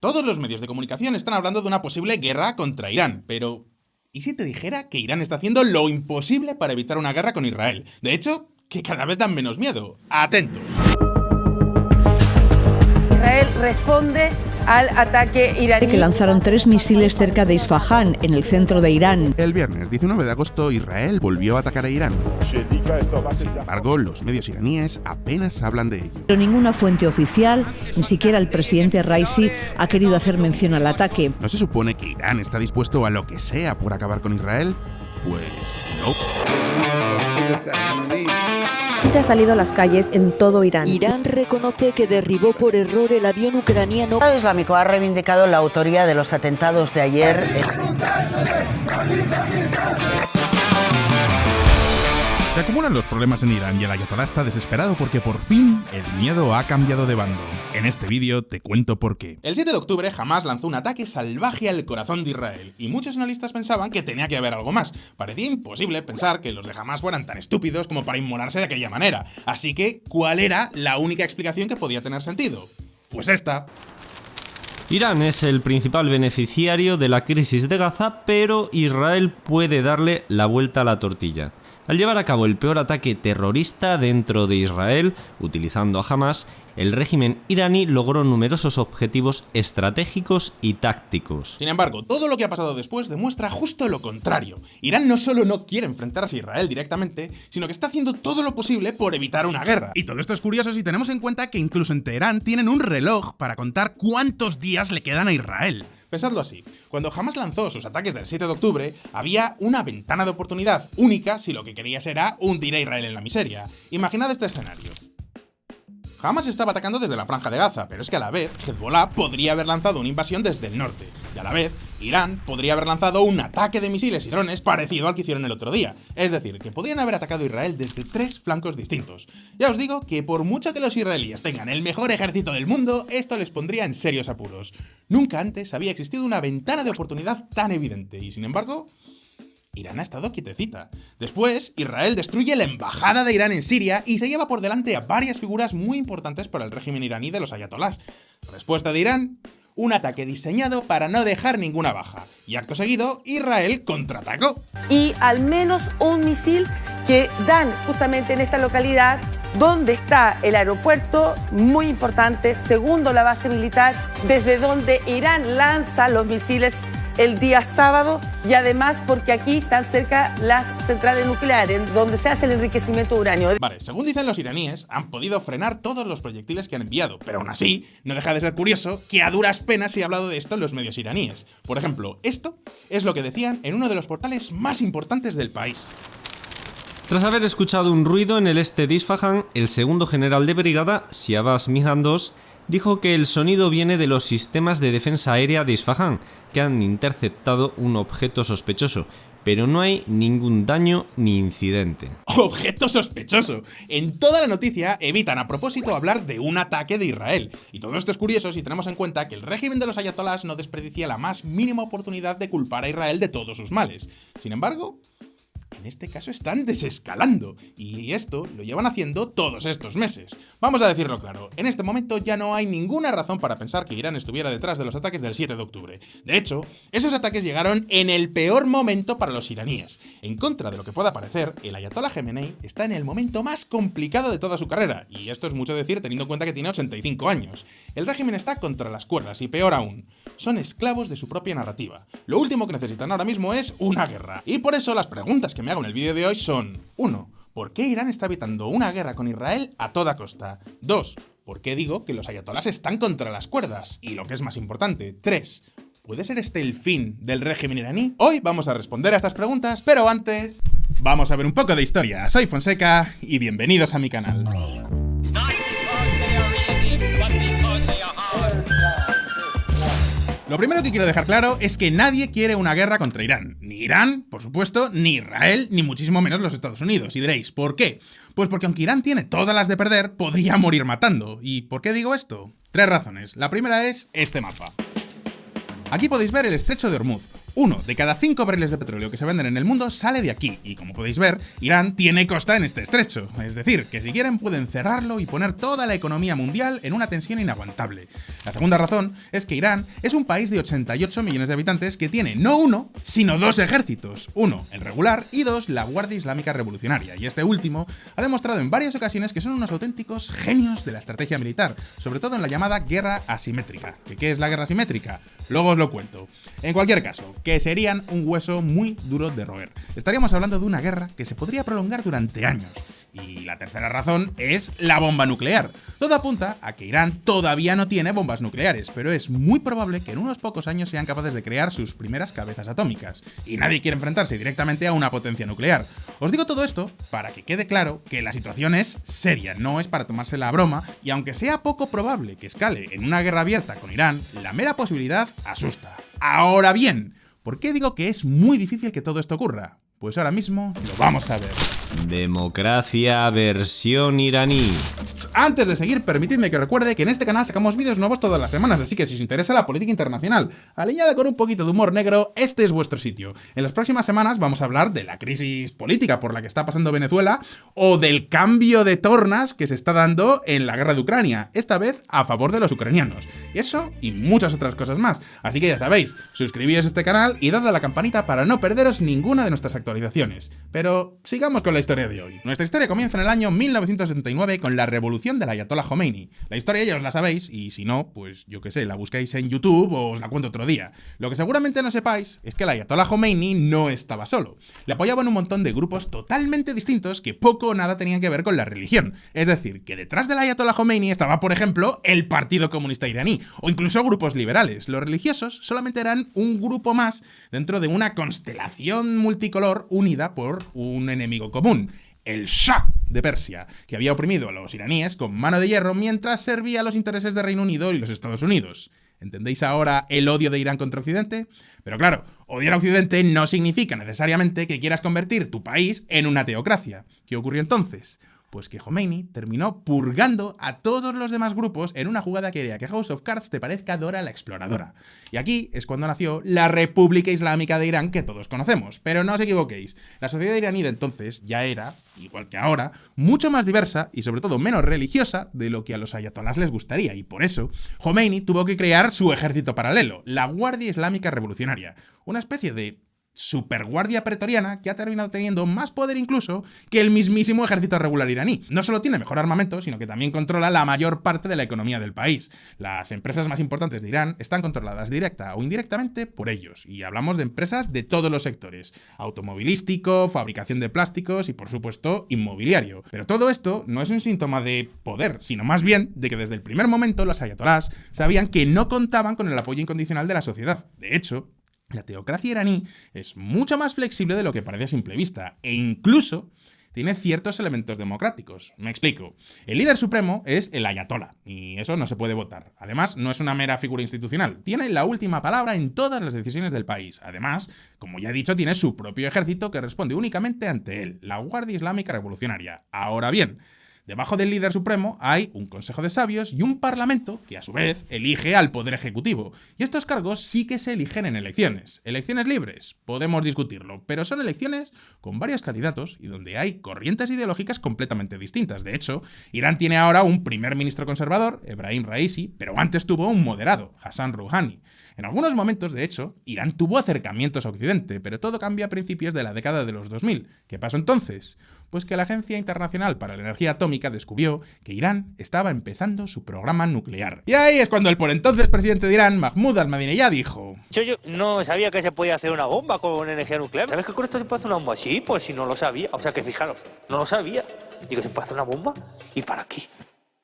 Todos los medios de comunicación están hablando de una posible guerra contra Irán, pero ¿y si te dijera que Irán está haciendo lo imposible para evitar una guerra con Israel? De hecho, que cada vez dan menos miedo. ¡Atentos! Israel responde al ataque iraní. Que lanzaron 3 misiles cerca de Isfahán, en el centro de Irán. El viernes 19 de agosto, Israel volvió a atacar a Irán. Sin embargo, los medios iraníes apenas hablan de ello. Pero ninguna fuente oficial, ni siquiera el presidente Raisi, ha querido hacer mención al ataque. ¿No se supone que Irán está dispuesto a lo que sea por acabar con Israel? Pues no. Ha salido a las calles en todo Irán. Irán reconoce que derribó por error el avión ucraniano. El Estado Islámico ha reivindicado la autoría de los atentados de ayer. Se acumulan los problemas en Irán y el ayatolá está desesperado porque por fin el miedo ha cambiado de bando. En este vídeo te cuento por qué. El 7 de octubre Hamás lanzó un ataque salvaje al corazón de Israel y muchos analistas pensaban que tenía que haber algo más. Parecía imposible pensar que los de Hamás fueran tan estúpidos como para inmolarse de aquella manera. Así que, ¿cuál era la única explicación que podía tener sentido? Pues esta. Irán es el principal beneficiario de la crisis de Gaza, pero Israel puede darle la vuelta a la tortilla. Al llevar a cabo el peor ataque terrorista dentro de Israel, utilizando a Hamás, el régimen iraní logró numerosos objetivos estratégicos y tácticos. Sin embargo, todo lo que ha pasado después demuestra justo lo contrario. Irán no solo no quiere enfrentarse a Israel directamente, sino que está haciendo todo lo posible por evitar una guerra. Y todo esto es curioso si tenemos en cuenta que incluso en Teherán tienen un reloj para contar cuántos días le quedan a Israel. Pensadlo así, cuando Hamás lanzó sus ataques del 7 de octubre, había una ventana de oportunidad única si lo que querías era hundir a Israel en la miseria. Imaginad este escenario. Hamás estaba atacando desde la franja de Gaza, pero es que a la vez Hezbollah podría haber lanzado una invasión desde el norte, y a la vez Irán podría haber lanzado un ataque de misiles y drones parecido al que hicieron el otro día. Es decir, que podrían haber atacado a Israel desde 3 flancos distintos. Ya os digo que por mucho que los israelíes tengan el mejor ejército del mundo, esto les pondría en serios apuros. Nunca antes había existido una ventana de oportunidad tan evidente, y sin embargo, Irán ha estado quietecita. Después, Israel destruye la embajada de Irán en Siria y se lleva por delante a varias figuras muy importantes para el régimen iraní de los ayatolás. Respuesta de Irán: un ataque diseñado para no dejar ninguna baja. Y acto seguido, Israel contraatacó. Y al menos un misil que dan justamente en esta localidad donde está el aeropuerto, muy importante, segundo la base militar, desde donde Irán lanza los misiles el día sábado, y además porque aquí están cerca las centrales nucleares, donde se hace el enriquecimiento de uranio. Vale, según dicen los iraníes, han podido frenar todos los proyectiles que han enviado, pero aún así, no deja de ser curioso que a duras penas se ha hablado de esto en los medios iraníes. Por ejemplo, esto es lo que decían en uno de los portales más importantes del país. Tras haber escuchado un ruido en el este de Isfahán, el segundo general de brigada, Siavaz Mihandos, dijo que el sonido viene de los sistemas de defensa aérea de Isfahán, que han interceptado un objeto sospechoso, pero no hay ningún daño ni incidente. ¡Objeto sospechoso! En toda la noticia evitan a propósito hablar de un ataque de Israel. Y todo esto es curioso si tenemos en cuenta que el régimen de los ayatolás no desperdicia la más mínima oportunidad de culpar a Israel de todos sus males. Sin embargo, en este caso están desescalando, y esto lo llevan haciendo todos estos meses. Vamos a decirlo claro, en este momento ya no hay ninguna razón para pensar que Irán estuviera detrás de los ataques del 7 de octubre. De hecho, esos ataques llegaron en el peor momento para los iraníes. En contra de lo que pueda parecer, el ayatolá Jamenei está en el momento más complicado de toda su carrera, y esto es mucho decir teniendo en cuenta que tiene 85 años. El régimen está contra las cuerdas, y peor aún, son esclavos de su propia narrativa. Lo último que necesitan ahora mismo es una guerra, y por eso las preguntas que me hago en el vídeo de hoy son: 1. ¿Por qué Irán está evitando una guerra con Israel a toda costa? 2. ¿Por qué digo que los ayatolás están contra las cuerdas? Y lo que es más importante, 3. ¿Puede ser este el fin del régimen iraní? Hoy vamos a responder a estas preguntas, pero antes vamos a ver un poco de historia. Soy Fonseca y bienvenidos a mi canal. Lo primero que quiero dejar claro es que nadie quiere una guerra contra Irán. Ni Irán, por supuesto, ni Israel, ni muchísimo menos los Estados Unidos. Y diréis, ¿por qué? Pues porque aunque Irán tiene todas las de perder, podría morir matando. ¿Y por qué digo esto? 3 razones. La primera es este mapa. Aquí podéis ver el estrecho de Hormuz, 1 de cada 5 barriles de petróleo que se venden en el mundo sale de aquí, y como podéis ver, Irán tiene costa en este estrecho. Es decir, que si quieren pueden cerrarlo y poner toda la economía mundial en una tensión inaguantable. La segunda razón es que Irán es un país de 88 millones de habitantes que tiene no uno, sino 2 ejércitos. 1, el regular, y 2, la Guardia Islámica Revolucionaria. Y este último ha demostrado en varias ocasiones que son unos auténticos genios de la estrategia militar, sobre todo en la llamada guerra asimétrica. ¿Qué es la guerra asimétrica? Luego os lo cuento. En cualquier caso, que serían un hueso muy duro de roer. Estaríamos hablando de una guerra que se podría prolongar durante años. Y la tercera razón es la bomba nuclear. Todo apunta a que Irán todavía no tiene bombas nucleares, pero es muy probable que en unos pocos años sean capaces de crear sus primeras cabezas atómicas. Y nadie quiere enfrentarse directamente a una potencia nuclear. Os digo todo esto para que quede claro que la situación es seria, no es para tomársela a broma, y aunque sea poco probable que escale en una guerra abierta con Irán, la mera posibilidad asusta. Ahora bien, ¿por qué digo que es muy difícil que todo esto ocurra? Pues ahora mismo lo vamos a ver. Democracia versión iraní. Antes de seguir, permitidme que recuerde que en este canal sacamos vídeos nuevos todas las semanas, así que si os interesa la política internacional, alineada con un poquito de humor negro, este es vuestro sitio. En las próximas semanas vamos a hablar de la crisis política por la que está pasando Venezuela o del cambio de tornas que se está dando en la guerra de Ucrania, esta vez a favor de los ucranianos. Eso y muchas otras cosas más. Así que ya sabéis, suscribíos a este canal y dad a la campanita para no perderos ninguna de nuestras actualizaciones. Pero sigamos con la historia de hoy. Nuestra historia comienza en el año 1979 con la revolución del Ayatollah Khomeini. La historia ya os la sabéis, y si no, pues yo qué sé, la buscáis en YouTube o os la cuento otro día. Lo que seguramente no sepáis es que el Ayatollah Khomeini no estaba solo. Le apoyaban un montón de grupos totalmente distintos que poco o nada tenían que ver con la religión. Es decir, que detrás del Ayatollah Khomeini estaba, por ejemplo, el Partido Comunista Iraní, o incluso grupos liberales. Los religiosos solamente eran un grupo más dentro de una constelación multicolor unida por un enemigo común: el Shah de Persia, que había oprimido a los iraníes con mano de hierro mientras servía a los intereses de Reino Unido y los Estados Unidos. ¿Entendéis ahora el odio de Irán contra Occidente? Pero claro, odiar a Occidente no significa necesariamente que quieras convertir tu país en una teocracia. ¿Qué ocurrió entonces? Pues que Khomeini terminó purgando a todos los demás grupos en una jugada que haría que House of Cards te parezca Dora la Exploradora. Y aquí es cuando nació la República Islámica de Irán que todos conocemos. Pero no os equivoquéis, la sociedad iraní de entonces ya era, igual que ahora, mucho más diversa y sobre todo menos religiosa de lo que a los ayatolás les gustaría. Y por eso, Khomeini tuvo que crear su ejército paralelo, la Guardia Islámica Revolucionaria, una especie de superguardia pretoriana que ha terminado teniendo más poder incluso que el mismísimo ejército regular iraní. No solo tiene mejor armamento, sino que también controla la mayor parte de la economía del país. Las empresas más importantes de Irán están controladas directa o indirectamente por ellos, y hablamos de empresas de todos los sectores: automovilístico, fabricación de plásticos y, por supuesto, inmobiliario. Pero todo esto no es un síntoma de poder, sino más bien de que desde el primer momento los ayatolás sabían que no contaban con el apoyo incondicional de la sociedad. De hecho, la teocracia iraní es mucho más flexible de lo que parece a simple vista, e incluso tiene ciertos elementos democráticos. Me explico. El líder supremo es el ayatolá, y eso no se puede votar. Además, no es una mera figura institucional. Tiene la última palabra en todas las decisiones del país. Además, como ya he dicho, tiene su propio ejército que responde únicamente ante él, la Guardia Islámica Revolucionaria. Ahora bien, debajo del líder supremo hay un consejo de sabios y un parlamento que a su vez elige al poder ejecutivo. Y estos cargos sí que se eligen en elecciones. ¿Elecciones libres? Podemos discutirlo, pero son elecciones con varios candidatos y donde hay corrientes ideológicas completamente distintas. De hecho, Irán tiene ahora un primer ministro conservador, Ebrahim Raisi, pero antes tuvo un moderado, Hassan Rouhani. En algunos momentos, de hecho, Irán tuvo acercamientos a Occidente, pero todo cambia a principios de la década de los 2000. ¿Qué pasó entonces? Pues que la Agencia Internacional para la Energía Atómica descubrió que Irán estaba empezando su programa nuclear. Y ahí es cuando el por entonces presidente de Irán, Mahmoud Ahmadinejad, dijo: Yo no sabía que se podía hacer una bomba con energía nuclear. ¿Sabes que con esto se puede hacer una bomba? Sí, pues si no lo sabía. O sea que fijaros, no lo sabía. Digo, ¿se puede hacer una bomba? ¿Y para qué?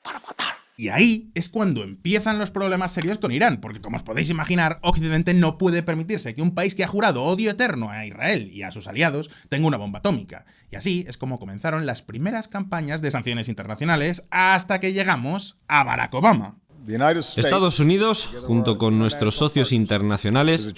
Para matar. Y ahí es cuando empiezan los problemas serios con Irán, porque como os podéis imaginar, Occidente no puede permitirse que un país que ha jurado odio eterno a Israel y a sus aliados tenga una bomba atómica. Y así es como comenzaron las primeras campañas de sanciones internacionales hasta que llegamos a Barack Obama. Estados Unidos, junto con nuestros socios internacionales,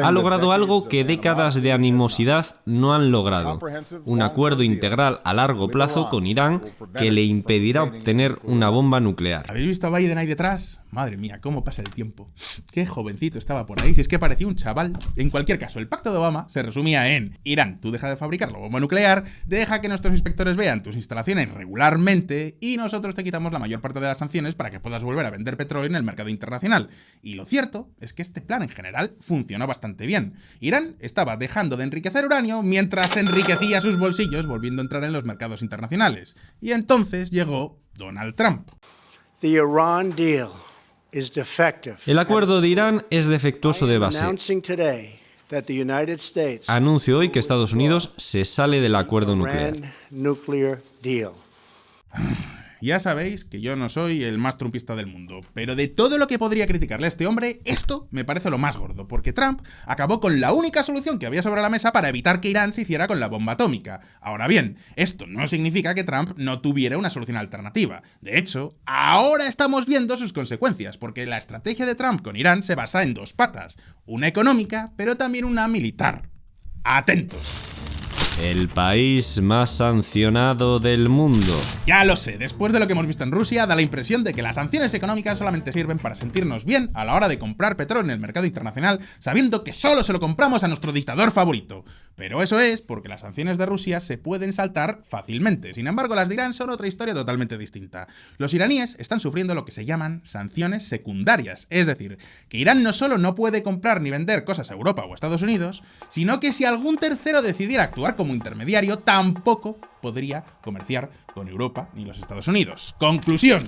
ha logrado algo que décadas de animosidad no han logrado: un acuerdo integral a largo plazo con Irán que le impedirá obtener una bomba nuclear. ¿Habéis visto a Biden ahí detrás? Madre mía, cómo pasa el tiempo. Qué jovencito estaba por ahí, si es que parecía un chaval. En cualquier caso, el pacto de Obama se resumía en: Irán, tú deja de fabricar la bomba nuclear, deja que nuestros inspectores vean tus instalaciones regularmente y nosotros te quitamos la mayor parte de las sanciones para que puedas volver a vender petróleo en el mercado internacional. Y lo cierto es que este plan en general funcionó bastante bien. Irán estaba dejando de enriquecer uranio mientras enriquecía sus bolsillos, volviendo a entrar en los mercados internacionales. Y entonces llegó Donald Trump. El acuerdo de Irán es defectuoso de base. Anuncio hoy que Estados Unidos se sale del acuerdo nuclear. Ya sabéis que yo no soy el más trumpista del mundo, pero de todo lo que podría criticarle a este hombre, esto me parece lo más gordo, porque Trump acabó con la única solución que había sobre la mesa para evitar que Irán se hiciera con la bomba atómica. Ahora bien, esto no significa que Trump no tuviera una solución alternativa. De hecho, ahora estamos viendo sus consecuencias, porque la estrategia de Trump con Irán se basa en dos patas, una económica, pero también una militar. ¡Atentos! El país más sancionado del mundo. Ya lo sé, después de lo que hemos visto en Rusia, da la impresión de que las sanciones económicas solamente sirven para sentirnos bien a la hora de comprar petróleo en el mercado internacional, sabiendo que solo se lo compramos a nuestro dictador favorito. Pero eso es porque las sanciones de Rusia se pueden saltar fácilmente. Sin embargo, las de Irán son otra historia totalmente distinta. Los iraníes están sufriendo lo que se llaman sanciones secundarias, es decir, que Irán no solo no puede comprar ni vender cosas a Europa o a Estados Unidos, sino que si algún tercero decidiera actuar como intermediario, tampoco podría comerciar con Europa ni los Estados Unidos. Conclusión.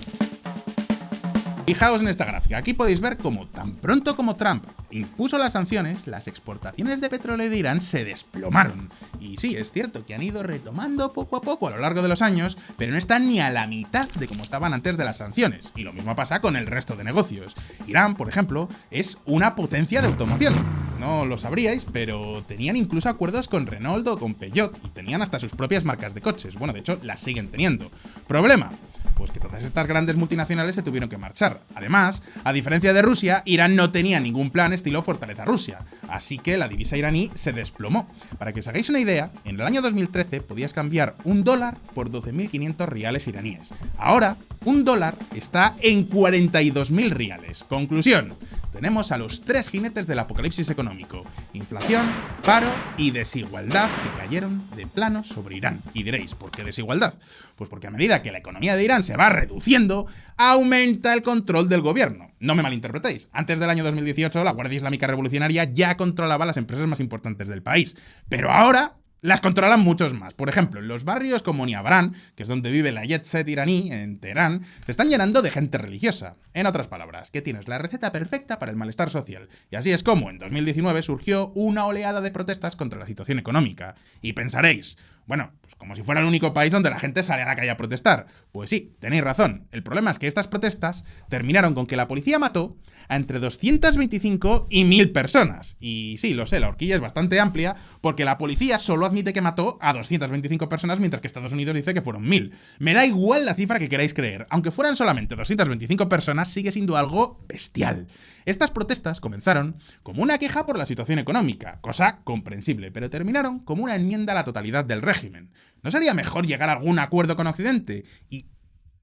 Fijaos en esta gráfica, aquí podéis ver cómo tan pronto como Trump impuso las sanciones, las exportaciones de petróleo de Irán se desplomaron. Y sí, es cierto que han ido retomando poco a poco a lo largo de los años, pero no están ni a la mitad de como estaban antes de las sanciones. Y lo mismo pasa con el resto de negocios. Irán, por ejemplo, es una potencia de automoción. No lo sabríais, pero tenían incluso acuerdos con Renault o con Peugeot y tenían hasta sus propias marcas de coches. Bueno, de hecho, las siguen teniendo. ¿Problema? Pues que todas estas grandes multinacionales se tuvieron que marchar. Además, a diferencia de Rusia, Irán no tenía ningún plan estilo Fortaleza Rusia, así que la divisa iraní se desplomó. Para que os hagáis una idea, en el año 2013 podías cambiar $1 por 12.500 riales iraníes. Ahora, $1 está en 42.000 riales. Conclusión. Tenemos a los tres jinetes del apocalipsis económico: inflación, paro y desigualdad, que cayeron de plano sobre Irán. Y diréis, ¿por qué desigualdad? Pues porque a medida que la economía de Irán se va reduciendo, aumenta el control del gobierno. No me malinterpretéis, antes del año 2018 la Guardia Islámica Revolucionaria ya controlaba las empresas más importantes del país, pero ahora las controlan muchos más. Por ejemplo, en los barrios como Niabran, que es donde vive la jet set iraní, en Teherán, se están llenando de gente religiosa. En otras palabras, que tienes la receta perfecta para el malestar social. Y así es como en 2019 surgió una oleada de protestas contra la situación económica. Y pensaréis, bueno, pues como si fuera el único país donde la gente sale a la calle a protestar. Pues sí, tenéis razón. El problema es que estas protestas terminaron con que la policía mató a entre 225 y 1.000 personas. Y sí, lo sé, la horquilla es bastante amplia porque la policía solo admite que mató a 225 personas mientras que Estados Unidos dice que fueron 1.000. Me da igual la cifra que queráis creer. Aunque fueran solamente 225 personas, sigue siendo algo bestial. Estas protestas comenzaron como una queja por la situación económica, cosa comprensible, pero terminaron como una enmienda a la totalidad del régimen. ¿No sería mejor llegar a algún acuerdo con Occidente? ¿Y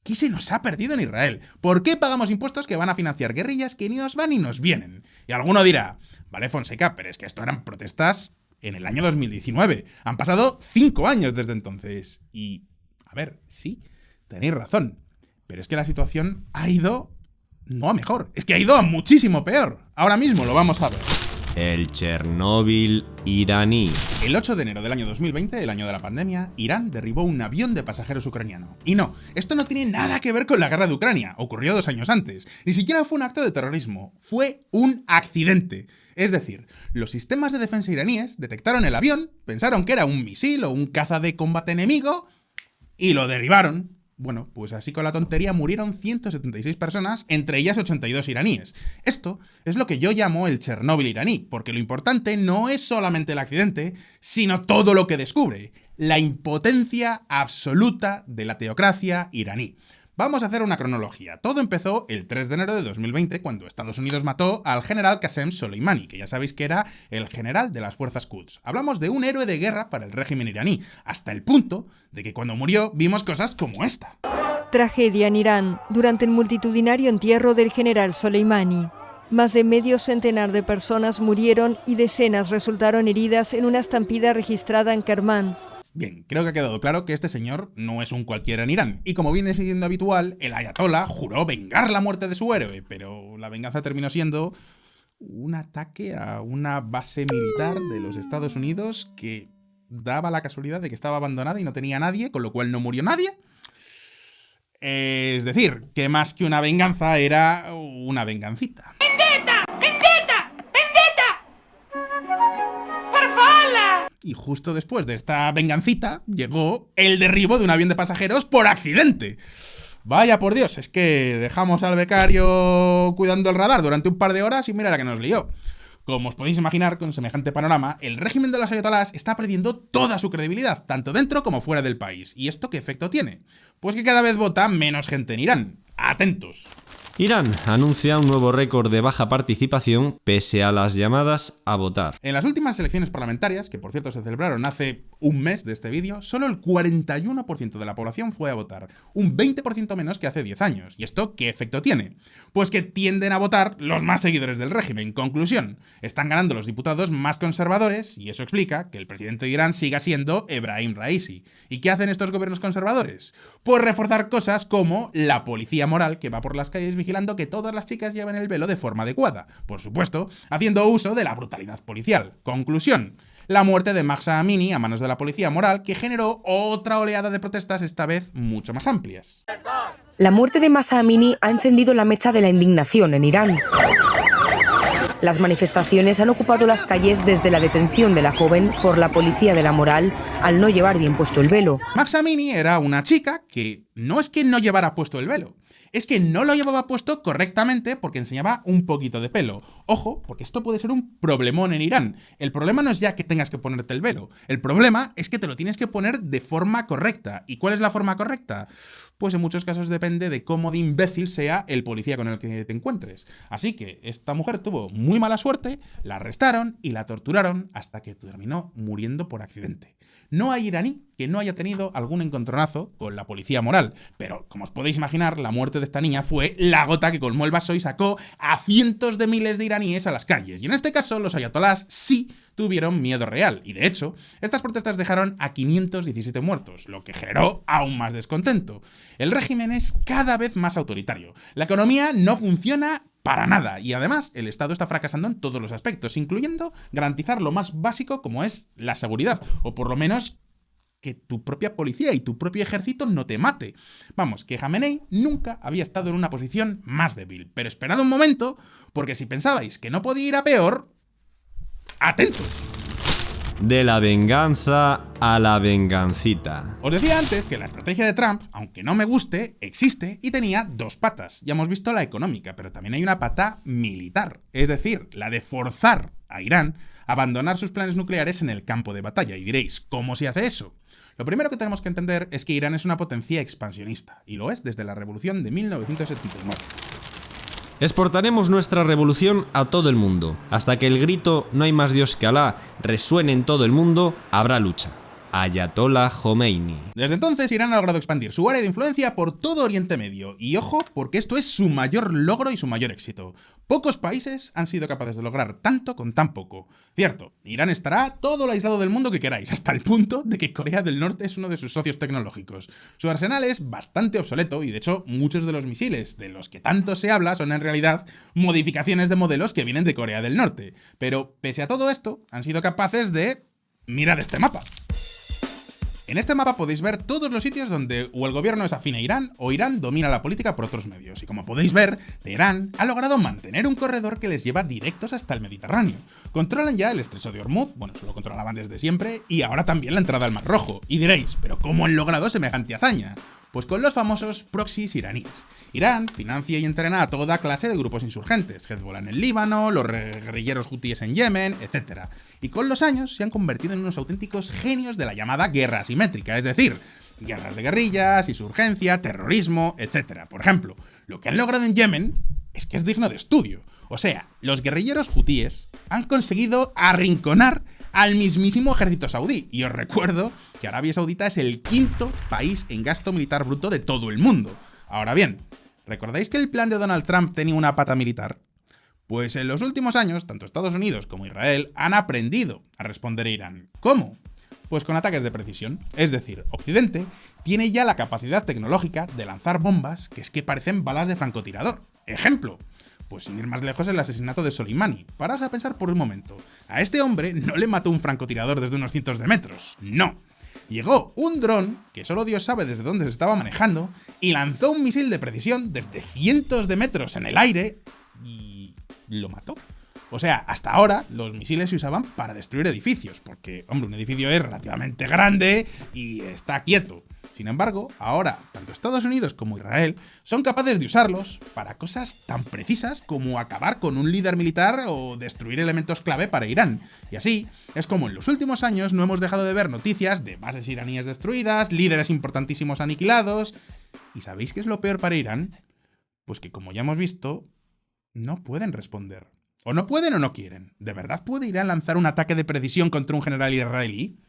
qué se nos ha perdido en Israel? ¿Por qué pagamos impuestos que van a financiar guerrillas que ni nos van ni nos vienen? Y alguno dirá, vale, Fonseca, pero es que esto eran protestas en el año 2019. Han pasado 5 años desde entonces. Y, a ver, sí, tenéis razón, pero es que la situación ha ido no a mejor, es que ha ido a muchísimo peor. Ahora mismo lo vamos a ver. El Chernóbil iraní. El 8 de enero del año 2020, el año de la pandemia, Irán derribó un avión de pasajeros ucraniano. Y no, esto no tiene nada que ver con la guerra de Ucrania, ocurrió 2 años antes. Ni siquiera fue un acto de terrorismo, fue un accidente. Es decir, los sistemas de defensa iraníes detectaron el avión, pensaron que era un misil o un caza de combate enemigo y lo derribaron. Bueno, pues así con la tontería murieron 176 personas, entre ellas 82 iraníes. Esto es lo que yo llamo el Chernóbil iraní, porque lo importante no es solamente el accidente, sino todo lo que descubre, la impotencia absoluta de la teocracia iraní. Vamos a hacer una cronología. Todo empezó el 3 de enero de 2020, cuando Estados Unidos mató al general Qasem Soleimani, que ya sabéis que era el general de las fuerzas Quds. Hablamos de un héroe de guerra para el régimen iraní, hasta el punto de que cuando murió vimos cosas como esta. Tragedia en Irán durante el multitudinario entierro del general Soleimani. Más de medio centenar de personas murieron y decenas resultaron heridas en una estampida registrada en Kermán. Bien, creo que ha quedado claro que este señor no es un cualquiera en Irán, y como viene siendo habitual, el ayatolá juró vengar la muerte de su héroe, pero la venganza terminó siendo un ataque a una base militar de los Estados Unidos que daba la casualidad de que estaba abandonada y no tenía nadie, con lo cual no murió nadie. Es decir, que más que una venganza era una vengancita. ¡Vendetta! ¡Vendetta! ¡Vendetta! ¡Farfalla! Y justo después de esta vengancita llegó el derribo de un avión de pasajeros por accidente. Vaya por Dios, es que dejamos al becario cuidando el radar durante un par de horas y mira la que nos lió. Como os podéis imaginar, con semejante panorama, el régimen de los ayatolás está perdiendo toda su credibilidad, tanto dentro como fuera del país. ¿Y esto qué efecto tiene? Pues que cada vez vota menos gente en Irán. ¡Atentos! Irán anuncia un nuevo récord de baja participación pese a las llamadas a votar. En las últimas elecciones parlamentarias, que por cierto se celebraron hace un mes de este vídeo, solo el 41% de la población fue a votar, un 20% menos que hace 10 años. ¿Y esto qué efecto tiene? Pues que tienden a votar los más seguidores del régimen. Conclusión, están ganando los diputados más conservadores y eso explica que el presidente de Irán siga siendo Ebrahim Raisi. ¿Y qué hacen estos gobiernos conservadores? Pues reforzar cosas como la policía moral que va por las calles vigilando que todas las chicas lleven el velo de forma adecuada. Por supuesto, haciendo uso de la brutalidad policial. Conclusión, la muerte de Mahsa Amini a manos de la policía moral que generó otra oleada de protestas, esta vez mucho más amplias. La muerte de Mahsa Amini ha encendido la mecha de la indignación en Irán. Las manifestaciones han ocupado las calles desde la detención de la joven por la policía de la moral al no llevar bien puesto el velo. Mahsa Amini era una chica que no es que no llevara puesto el velo, es que no lo llevaba puesto correctamente porque enseñaba un poquito de pelo. Ojo, porque esto puede ser un problemón en Irán. El problema no es ya que tengas que ponerte el velo. El problema es que te lo tienes que poner de forma correcta. ¿Y cuál es la forma correcta? Pues en muchos casos depende de cómo de imbécil sea el policía con el que te encuentres. Así que esta mujer tuvo muy mala suerte, la arrestaron y la torturaron hasta que terminó muriendo por accidente. No hay iraní que no haya tenido algún encontronazo con la policía moral, pero como os podéis imaginar, la muerte de esta niña fue la gota que colmó el vaso y sacó a cientos de miles de iraníes a las calles. Y en este caso, los ayatolás sí tuvieron miedo real. Y de hecho, estas protestas dejaron a 517 muertos, lo que generó aún más descontento. El régimen es cada vez más autoritario. La economía no funciona para nada. Y además, el Estado está fracasando en todos los aspectos, incluyendo garantizar lo más básico como es la seguridad, o por lo menos que tu propia policía y tu propio ejército no te mate. Vamos, que Jamenei nunca había estado en una posición más débil. Pero esperad un momento, porque si pensabais que no podía ir a peor, ¡atentos! De la venganza a la vengancita. Os decía antes que la estrategia de Trump, aunque no me guste, existe y tenía dos patas. Ya hemos visto la económica, pero también hay una pata militar. Es decir, la de forzar a Irán a abandonar sus planes nucleares en el campo de batalla. Y diréis, ¿cómo se hace eso? Lo primero que tenemos que entender es que Irán es una potencia expansionista, y lo es desde la revolución de 1979. Exportaremos nuestra revolución a todo el mundo. Hasta que el grito "no hay más Dios que Alá" resuene en todo el mundo, habrá lucha. Ayatollah Khomeini. Desde entonces, Irán ha logrado expandir su área de influencia por todo Oriente Medio. Y ojo, porque esto es su mayor logro y su mayor éxito. Pocos países han sido capaces de lograr tanto con tan poco. Cierto, Irán estará todo lo aislado del mundo que queráis, hasta el punto de que Corea del Norte es uno de sus socios tecnológicos. Su arsenal es bastante obsoleto y de hecho muchos de los misiles de los que tanto se habla son en realidad modificaciones de modelos que vienen de Corea del Norte. Pero pese a todo esto, han sido capaces de... mirad este mapa. En este mapa podéis ver todos los sitios donde o el gobierno es afín a Irán o Irán domina la política por otros medios. Y como podéis ver, Teherán ha logrado mantener un corredor que les lleva directos hasta el Mediterráneo. Controlan ya el estrecho de Hormuz, bueno, lo controlaban desde siempre, y ahora también la entrada al Mar Rojo. Y diréis, ¿pero cómo han logrado semejante hazaña? Pues con los famosos proxies iraníes. Irán financia y entrena a toda clase de grupos insurgentes, Hezbollah en el Líbano, los guerrilleros hutíes en Yemen, etc. Y con los años se han convertido en unos auténticos genios de la llamada guerra asimétrica, es decir, guerras de guerrillas, insurgencia, terrorismo, etc. Por ejemplo, lo que han logrado en Yemen es que es digno de estudio. O sea, los guerrilleros hutíes han conseguido arrinconar al mismísimo ejército saudí. Y os recuerdo que Arabia Saudita es el 5º país en gasto militar bruto de todo el mundo. Ahora bien, ¿recordáis que el plan de Donald Trump tenía una pata militar? Pues en los últimos años, tanto Estados Unidos como Israel han aprendido a responder a Irán. ¿Cómo? Pues con ataques de precisión. Es decir, Occidente tiene ya la capacidad tecnológica de lanzar bombas que es que parecen balas de francotirador. Ejemplo, pues sin ir más lejos, el asesinato de Soleimani. Paraos a pensar por un momento. A este hombre no le mató un francotirador desde unos cientos de metros. No. Llegó un dron, que solo Dios sabe desde dónde se estaba manejando, y lanzó un misil de precisión desde cientos de metros en el aire y lo mató. O sea, hasta ahora los misiles se usaban para destruir edificios, porque, hombre, un edificio es relativamente grande y está quieto. Sin embargo, ahora, tanto Estados Unidos como Israel son capaces de usarlos para cosas tan precisas como acabar con un líder militar o destruir elementos clave para Irán. Y así es como en los últimos años no hemos dejado de ver noticias de bases iraníes destruidas, líderes importantísimos aniquilados. ¿Y sabéis qué es lo peor para Irán? Pues que, como ya hemos visto, no pueden responder. O no pueden o no quieren. ¿De verdad puede Irán lanzar un ataque de precisión contra un general israelí?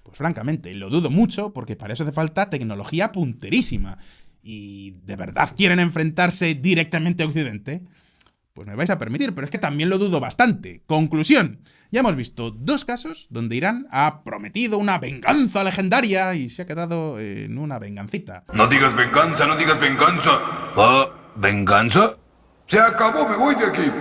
Pues francamente, lo dudo mucho, porque para eso hace falta tecnología punterísima. ¿Y de verdad quieren enfrentarse directamente a Occidente? Pues me vais a permitir, pero es que también lo dudo bastante. Conclusión, ya hemos visto 2 casos donde Irán ha prometido una venganza legendaria y se ha quedado en una vengancita. No digas venganza, no digas venganza. ¿Venganza? Se acabó, me voy de aquí.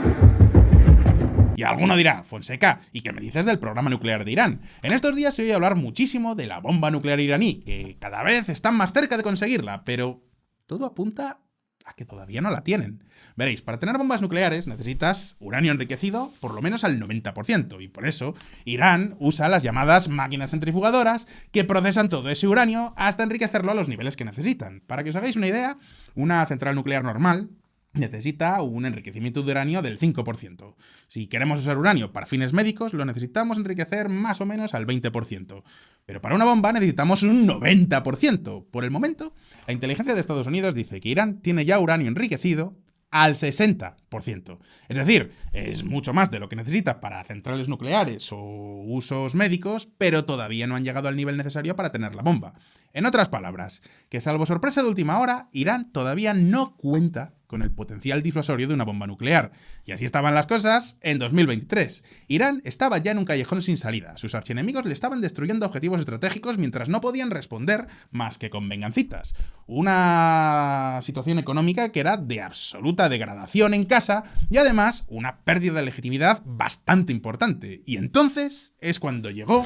Y alguno dirá, Fonseca, ¿y qué me dices del programa nuclear de Irán? En estos días se oye hablar muchísimo de la bomba nuclear iraní, que cada vez están más cerca de conseguirla, pero todo apunta a que todavía no la tienen. Veréis, para tener bombas nucleares necesitas uranio enriquecido por lo menos al 90%, y por eso Irán usa las llamadas máquinas centrifugadoras que procesan todo ese uranio hasta enriquecerlo a los niveles que necesitan. Para que os hagáis una idea, una central nuclear normal necesita un enriquecimiento de uranio del 5%. Si queremos usar uranio para fines médicos, lo necesitamos enriquecer más o menos al 20%. Pero para una bomba necesitamos un 90%. Por el momento, la inteligencia de Estados Unidos dice que Irán tiene ya uranio enriquecido al 60%. Es decir, es mucho más de lo que necesita para centrales nucleares o usos médicos, pero todavía no han llegado al nivel necesario para tener la bomba. En otras palabras, que salvo sorpresa de última hora, Irán todavía no cuenta con el potencial disuasorio de una bomba nuclear. Y así estaban las cosas en 2023. Irán estaba ya en un callejón sin salida. Sus archienemigos le estaban destruyendo objetivos estratégicos mientras no podían responder más que con vengancitas. Una situación económica que era de absoluta degradación en casa y además una pérdida de legitimidad bastante importante. Y entonces es cuando llegó...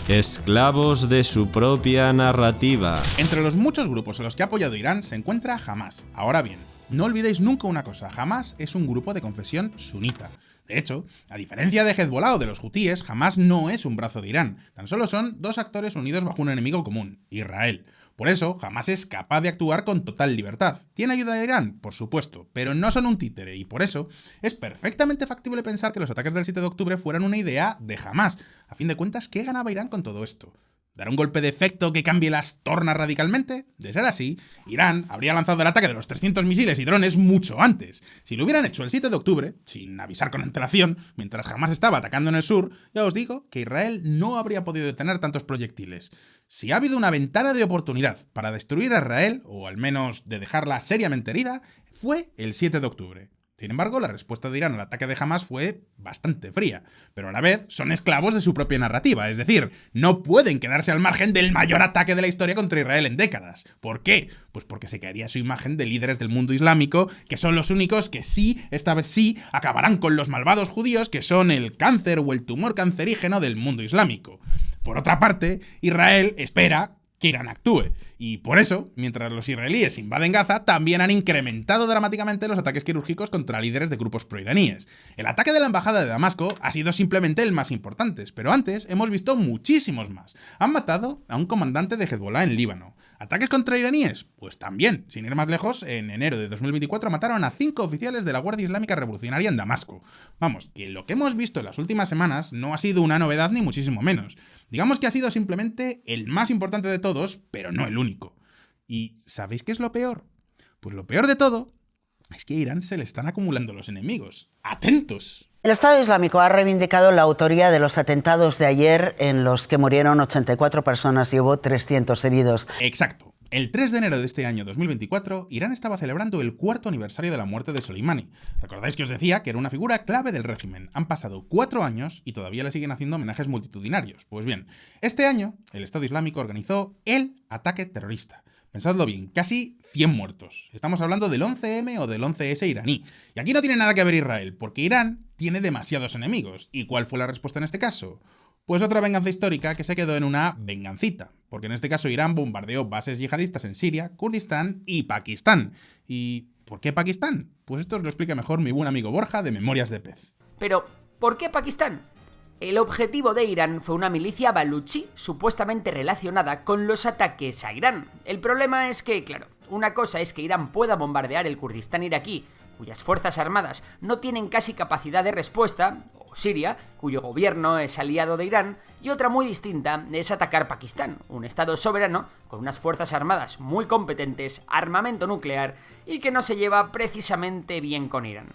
Esclavos de su propia narrativa. Entre los muchos grupos en los que ha apoyado Irán se encuentra Hamás. Ahora bien, no olvidéis nunca una cosa, Hamás es un grupo de confesión sunita. De hecho, a diferencia de Hezbollah o de los hutíes, Hamás no es un brazo de Irán, tan solo son 2 actores unidos bajo un enemigo común, Israel. Por eso, Hamás es capaz de actuar con total libertad. ¿Tiene ayuda de Irán? Por supuesto, pero no son un títere y por eso es perfectamente factible pensar que los ataques del 7 de octubre fueran una idea de Hamás. A fin de cuentas, ¿qué ganaba Irán con todo esto? ¿Dar un golpe de efecto que cambie las tornas radicalmente? De ser así, Irán habría lanzado el ataque de los 300 misiles y drones mucho antes. Si lo hubieran hecho el 7 de octubre, sin avisar con antelación, mientras Hamás estaba atacando en el sur, ya os digo que Israel no habría podido detener tantos proyectiles. Si ha habido una ventana de oportunidad para destruir a Israel, o al menos de dejarla seriamente herida, fue el 7 de octubre. Sin embargo, la respuesta de Irán al ataque de Hamás fue bastante fría, pero a la vez son esclavos de su propia narrativa, es decir, no pueden quedarse al margen del mayor ataque de la historia contra Israel en décadas. ¿Por qué? Pues porque se caería su imagen de líderes del mundo islámico, que son los únicos que sí, esta vez sí, acabarán con los malvados judíos que son el cáncer o el tumor cancerígeno del mundo islámico. Por otra parte, Israel espera que Irán actúe. Y por eso, mientras los israelíes invaden Gaza, también han incrementado dramáticamente los ataques quirúrgicos contra líderes de grupos proiraníes. El ataque de la embajada de Damasco ha sido simplemente el más importante, pero antes hemos visto muchísimos más. Han matado a un comandante de Hezbollah en Líbano. ¿Ataques contra iraníes? Pues también. Sin ir más lejos, en enero de 2024 mataron a 5 oficiales de la Guardia Islámica Revolucionaria en Damasco. Vamos, que lo que hemos visto en las últimas semanas no ha sido una novedad ni muchísimo menos. Digamos que ha sido simplemente el más importante de todos, pero no el único. ¿Y sabéis qué es lo peor? Pues lo peor de todo, Es que a Irán se le están acumulando los enemigos. ¡Atentos! El Estado Islámico ha reivindicado la autoría de los atentados de ayer en los que murieron 84 personas y hubo 300 heridos. Exacto. El 3 de enero de este año 2024, Irán estaba celebrando el 4º aniversario de la muerte de Soleimani. ¿Recordáis que os decía que era una figura clave del régimen? Han pasado 4 años y todavía le siguen haciendo homenajes multitudinarios. Pues bien, este año el Estado Islámico organizó el ataque terrorista. Pensadlo bien, casi 100 muertos. Estamos hablando del 11M o del 11S iraní. Y aquí no tiene nada que ver Israel, porque Irán tiene demasiados enemigos. ¿Y cuál fue la respuesta en este caso? Pues otra venganza histórica que se quedó en una vengancita, porque en este caso Irán bombardeó bases yihadistas en Siria, Kurdistán y Pakistán. ¿Y por qué Pakistán? Pues esto os lo explica mejor mi buen amigo Borja de Memorias de Pez. Pero, ¿por qué Pakistán? El objetivo de Irán fue una milicia baluchi supuestamente relacionada con los ataques a Irán. El problema es que, claro, una cosa es que Irán pueda bombardear el Kurdistán iraquí, cuyas fuerzas armadas no tienen casi capacidad de respuesta, o Siria, cuyo gobierno es aliado de Irán, y otra muy distinta es atacar Pakistán, un estado soberano con unas fuerzas armadas muy competentes, armamento nuclear y que no se lleva precisamente bien con Irán.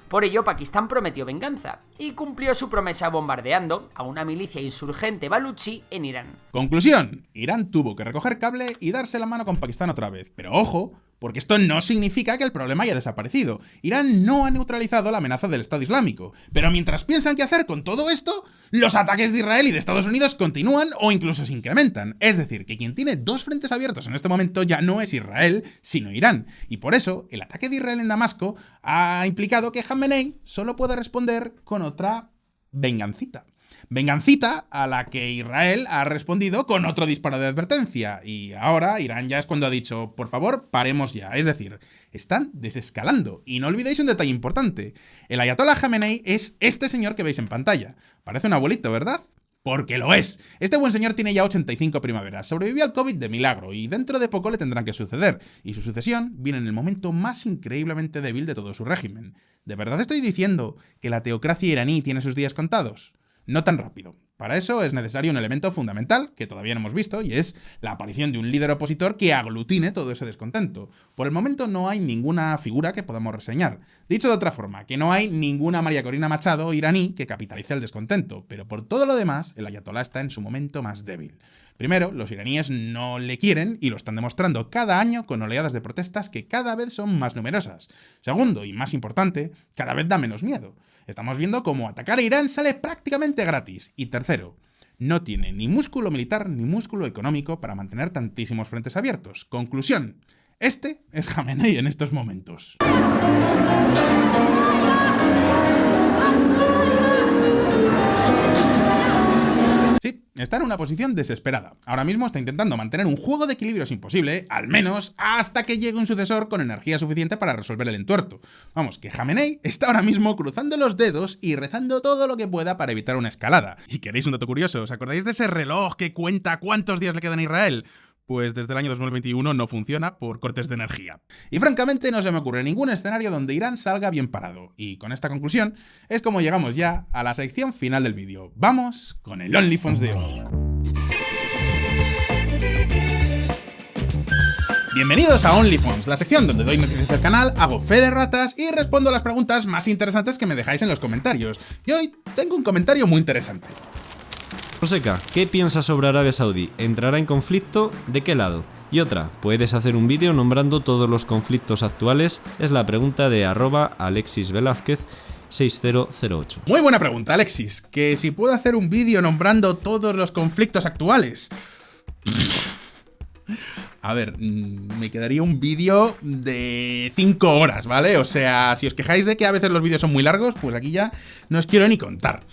Por ello, Pakistán prometió venganza y cumplió su promesa bombardeando a una milicia insurgente baluchi en Irán. Conclusión: Irán tuvo que recoger cable y darse la mano con Pakistán otra vez. Pero ojo, porque esto no significa que el problema haya desaparecido. Irán no ha neutralizado la amenaza del Estado Islámico. Pero mientras piensan qué hacer con todo esto, los ataques de Israel y de Estados Unidos continúan o incluso se incrementan. Es decir, que quien tiene dos frentes abiertos en este momento ya no es Israel, sino Irán. Y por eso, el ataque de Israel en Damasco ha implicado que Jamenei solo puede responder con otra vengancita. Vengancita a la que Israel ha respondido con otro disparo de advertencia. Y ahora Irán ya es cuando ha dicho, por favor, paremos ya. Es decir, están desescalando. Y no olvidéis un detalle importante. El ayatollah Jamenei es este señor que veis en pantalla. Parece un abuelito, ¿verdad? Porque lo es. Este buen señor tiene ya 85 primaveras, sobrevivió al COVID de milagro y dentro de poco le tendrán que suceder. Y su sucesión viene en el momento más increíblemente débil de todo su régimen. ¿De verdad estoy diciendo que la teocracia iraní tiene sus días contados? No tan rápido. Para eso es necesario un elemento fundamental, que todavía no hemos visto, y es la aparición de un líder opositor que aglutine todo ese descontento. Por el momento no hay ninguna figura que podamos reseñar. Dicho de otra forma, que no hay ninguna María Corina Machado iraní que capitalice el descontento, pero por todo lo demás, el ayatolá está en su momento más débil. Primero, los iraníes no le quieren y lo están demostrando cada año con oleadas de protestas que cada vez son más numerosas. Segundo, y más importante, cada vez da menos miedo. Estamos viendo cómo atacar a Irán sale prácticamente gratis. Y tercero, no tiene ni músculo militar ni músculo económico para mantener tantísimos frentes abiertos. Conclusión, este es Jamenei en estos momentos. Sí, está en una posición desesperada. Ahora mismo está intentando mantener un juego de equilibrios imposible, al menos hasta que llegue un sucesor con energía suficiente para resolver el entuerto. Vamos, que Jamenei está ahora mismo cruzando los dedos y rezando todo lo que pueda para evitar una escalada. ¿Y queréis un dato curioso? ¿Os acordáis de ese reloj que cuenta cuántos días le quedan a Israel? Pues desde el año 2021 no funciona por cortes de energía. Y francamente no se me ocurre ningún escenario donde Irán salga bien parado. Y con esta conclusión es como llegamos ya a la sección final del vídeo. Vamos con el OnlyFans de hoy. Bienvenidos a OnlyFans, la sección donde doy noticias del canal, hago fe de ratas y respondo a las preguntas más interesantes que me dejáis en los comentarios. Y hoy tengo un comentario muy interesante. Joseca, ¿qué piensas sobre Arabia Saudí? ¿Entrará en conflicto? ¿De qué lado? Y otra, ¿puedes hacer un vídeo nombrando todos los conflictos actuales? Es la pregunta de @AlexisVelázquez6008. Muy buena pregunta, Alexis. Que si puedo hacer un vídeo nombrando todos los conflictos actuales. A ver, me quedaría un vídeo de 5 horas, ¿vale? O sea, si os quejáis de que a veces los vídeos son muy largos, pues aquí ya no os quiero ni contar.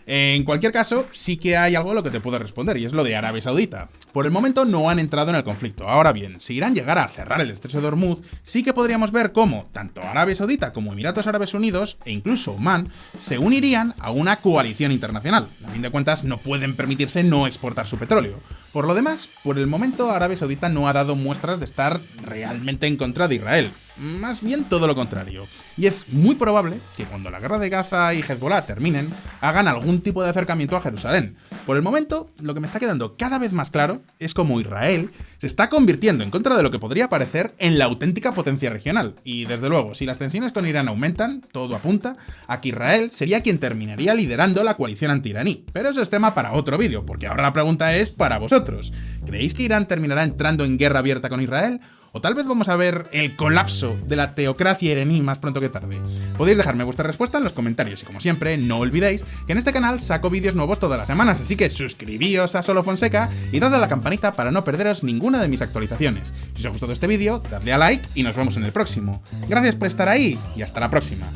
En cualquier caso, sí que hay algo a lo que te puedo responder, y es lo de Arabia Saudita. Por el momento no han entrado en el conflicto. Ahora bien, si Irán llegara a cerrar el estrecho de Hormuz, sí que podríamos ver cómo tanto Arabia Saudita como Emiratos Árabes Unidos, e incluso Omán, se unirían a una coalición internacional. A fin de cuentas, no pueden permitirse no exportar su petróleo. Por lo demás, por el momento Arabia Saudita no ha dado muestras de estar realmente en contra de Israel. Más bien todo lo contrario. Y es muy probable que cuando la guerra de Gaza y Hezbollah terminen, hagan algún tipo de acercamiento a Jerusalén. Por el momento, lo que me está quedando cada vez más claro es cómo Israel se está convirtiendo, en contra de lo que podría parecer, en la auténtica potencia regional. Y desde luego, si las tensiones con Irán aumentan, todo apunta a que Israel sería quien terminaría liderando la coalición anti-iraní. Pero eso es tema para otro vídeo, porque ahora la pregunta es para vosotros. ¿Creéis que Irán terminará entrando en guerra abierta con Israel? ¿O tal vez vamos a ver el colapso de la teocracia iraní más pronto que tarde? Podéis dejarme vuestra respuesta en los comentarios y como siempre, no olvidéis que en este canal saco vídeos nuevos todas las semanas, así que suscribíos a Solo Fonseca y dadle a la campanita para no perderos ninguna de mis actualizaciones. Si os ha gustado este vídeo, dadle a like y nos vemos en el próximo. Gracias por estar ahí y hasta la próxima.